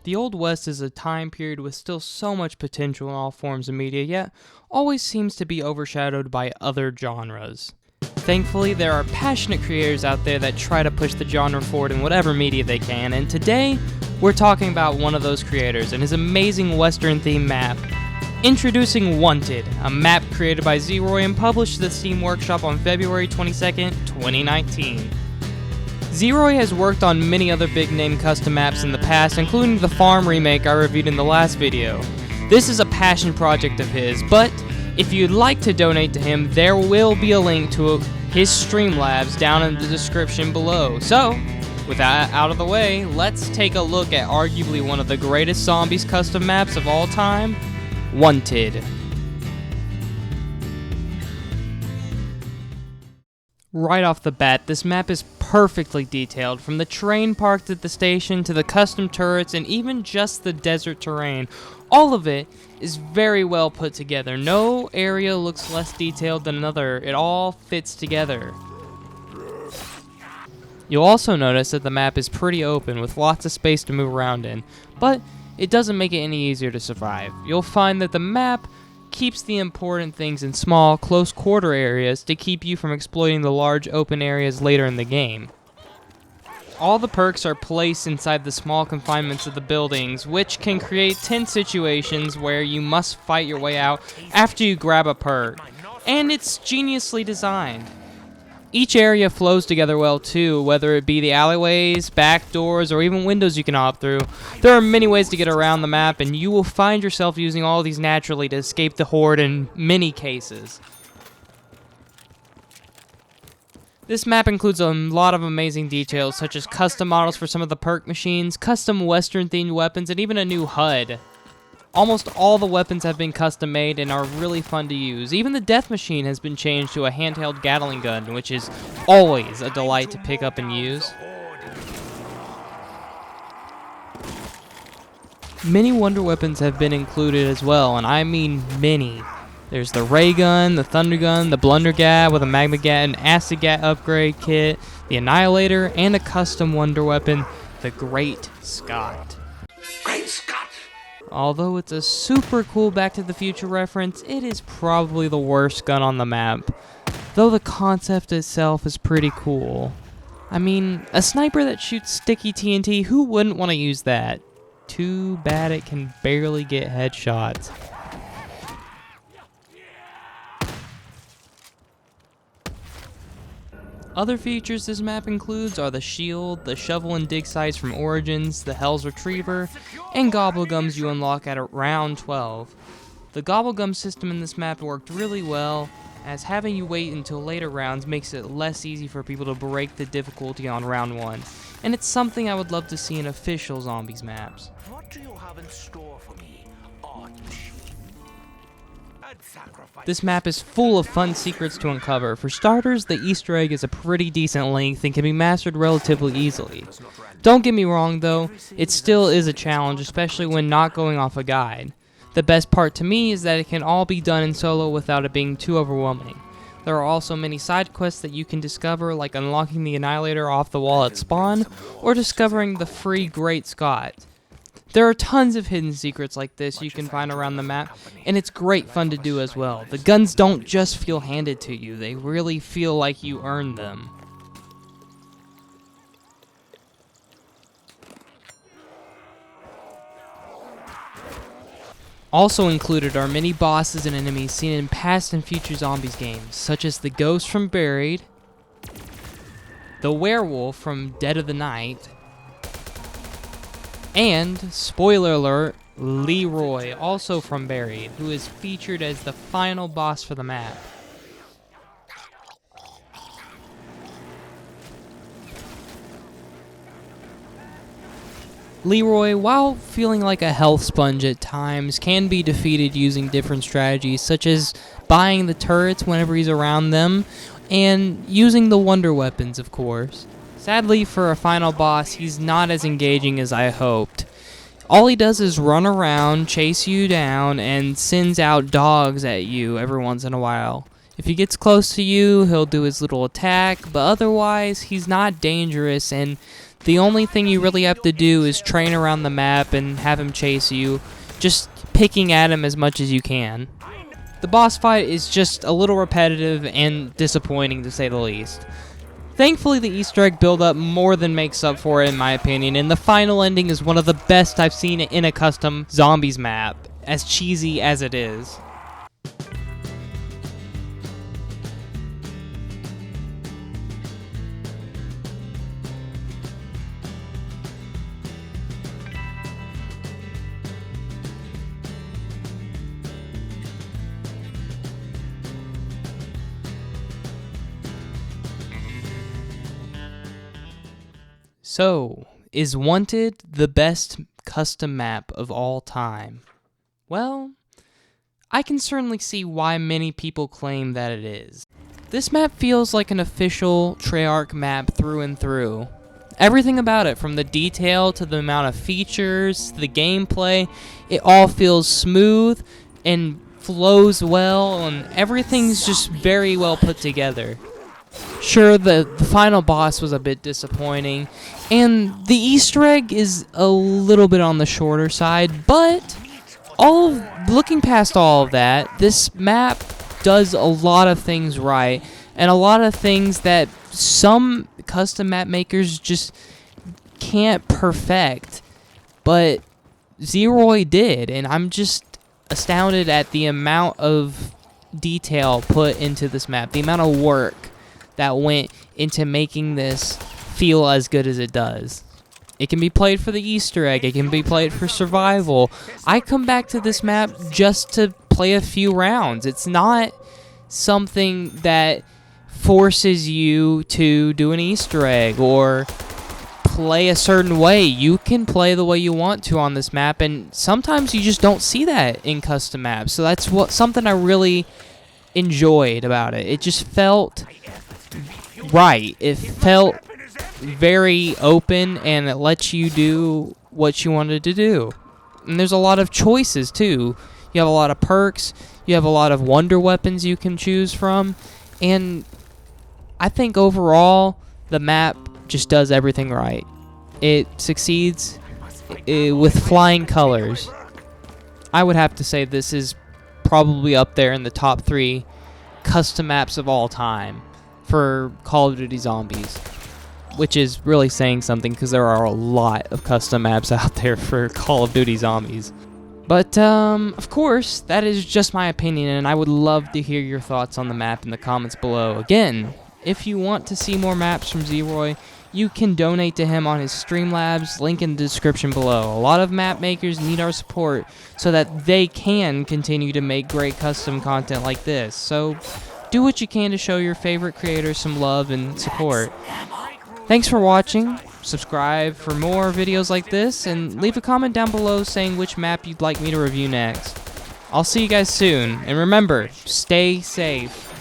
The Old West is a time period with still so much potential in all forms of media, yet always seems to be overshadowed by other genres. Thankfully, there are passionate creators out there that try to push the genre forward in whatever media they can, and today, we're talking about one of those creators and his amazing Western-themed map. Introducing Wanted, a map created by ZeRoY and published to the Steam Workshop on February 22nd, 2019. ZeRoY has worked on many other big-name custom maps in the past, including the Farm remake I reviewed in the last video. This is a passion project of his, but if you'd like to donate to him, there will be a link to his Streamlabs down in the description below. So, with that out of the way, let's take a look at arguably one of the greatest zombies custom maps of all time, Wanted. Right off the bat, this map is perfectly detailed, from the train parked at the station to the custom turrets and even just the desert terrain. All of it is very well put together. No area looks less detailed than another. It all fits together. You'll also notice that the map is pretty open with lots of space to move around in, but it doesn't make it any easier to survive. You'll find that the map keeps the important things in small, close quarter areas to keep you from exploiting the large open areas later in the game. All the perks are placed inside the small confinements of the buildings, which can create tense situations where you must fight your way out after you grab a perk, and it's geniusly designed. Each area flows together well too, whether it be the alleyways, back doors, or even windows you can hop through. There are many ways to get around the map, and you will find yourself using all these naturally to escape the horde in many cases. This map includes a lot of amazing details, such as custom models for some of the perk machines, custom Western-themed weapons, and even a new HUD. Almost all the weapons have been custom made and are really fun to use. Even the death machine has been changed to a handheld Gatling gun, which is always a delight to pick up and use. Many wonder weapons have been included as well, and I mean many. There's the ray gun, the thunder gun, the blundergat with a magma gat and acid gat upgrade kit, the annihilator, and a custom wonder weapon, the Great Scott. Great Scott! Although it's a super cool Back to the Future reference, it is probably the worst gun on the map, though the concept itself is pretty cool. I mean, a sniper that shoots sticky TNT, who wouldn't want to use that? Too bad it can barely get headshots. Other features this map includes are the shield, the shovel and dig sites from Origins, the Hell's Retriever, and gobblegums you unlock at round 12. The gobblegum system in this map worked really well, as having you wait until later rounds makes it less easy for people to break the difficulty on round 1, and it's something I would love to see in official zombies maps. What do you have in store for me, Arch? This map is full of fun secrets to uncover. For starters, the Easter egg is a pretty decent length and can be mastered relatively easily. Don't get me wrong though, it still is a challenge, especially when not going off a guide. The best part to me is that it can all be done in solo without it being too overwhelming. There are also many side quests that you can discover, like unlocking the Annihilator off the wall at spawn, or discovering the free Great Scott. There are tons of hidden secrets like this you can find around the map, and it's great fun to do as well. The guns don't just feel handed to you, they really feel like you earned them. Also included are many bosses and enemies seen in past and future zombies games, such as the Ghost from Buried, the Werewolf from Dead of the Night, and, spoiler alert, ZeRoY, also from Buried, who is featured as the final boss for the map. ZeRoY, while feeling like a health sponge at times, can be defeated using different strategies, such as buying the turrets whenever he's around them, and using the wonder weapons, of course. Sadly, for a final boss, he's not as engaging as I hoped. All he does is run around, chase you down, and sends out dogs at you every once in a while. If he gets close to you, he'll do his little attack, but otherwise, he's not dangerous, and The only thing you really have to do is train around the map and have him chase you, just picking at him as much as you can. The boss fight is just a little repetitive and disappointing, to say the least. Thankfully, the Easter egg build-up more than makes up for it, in my opinion, and the final ending is one of the best I've seen in a custom zombies map, as cheesy as it is. So, is Wanted the best custom map of all time? Well, I can certainly see why many people claim that it is. This map feels like an official Treyarch map through and through. Everything about it, from the detail to the amount of features, the gameplay, it all feels smooth and flows well, and everything's just very well put together. Sure, the final boss was a bit disappointing, and the Easter egg is a little bit on the shorter side, but looking past all of that, this map does a lot of things right, and a lot of things that some custom map makers just can't perfect, but ZeRoY did, and I'm just astounded at the amount of detail put into this map, the amount of work that went into making this feel as good as it does. It can be played for the Easter egg, it can be played for survival. I come back to this map just to play a few rounds. It's not something that forces you to do an Easter egg or play a certain way. You can play the way you want to on this map, and sometimes you just don't see that in custom maps. So that's something I really enjoyed about it. It just felt right. It felt very open, and it lets you do what you wanted to do. And there's a lot of choices too. You have a lot of perks, you have a lot of wonder weapons you can choose from, and I think overall the map just does everything right. It succeeds with flying colors. I would have to say this is probably up there in the top 3 custom maps of all time for Call of Duty Zombies, which is really saying something because there are a lot of custom maps out there for Call of Duty Zombies. But, of course, that is just my opinion, and I would love to hear your thoughts on the map in the comments below. Again, if you want to see more maps from ZeRoY, you can donate to him on his Streamlabs, link in the description below. A lot of map makers need our support so that they can continue to make great custom content like this. So, do what you can to show your favorite creators some love and support. Thanks for watching. Subscribe for more videos like this, and leave a comment down below saying which map you'd like me to review next. I'll see you guys soon, and remember, stay safe.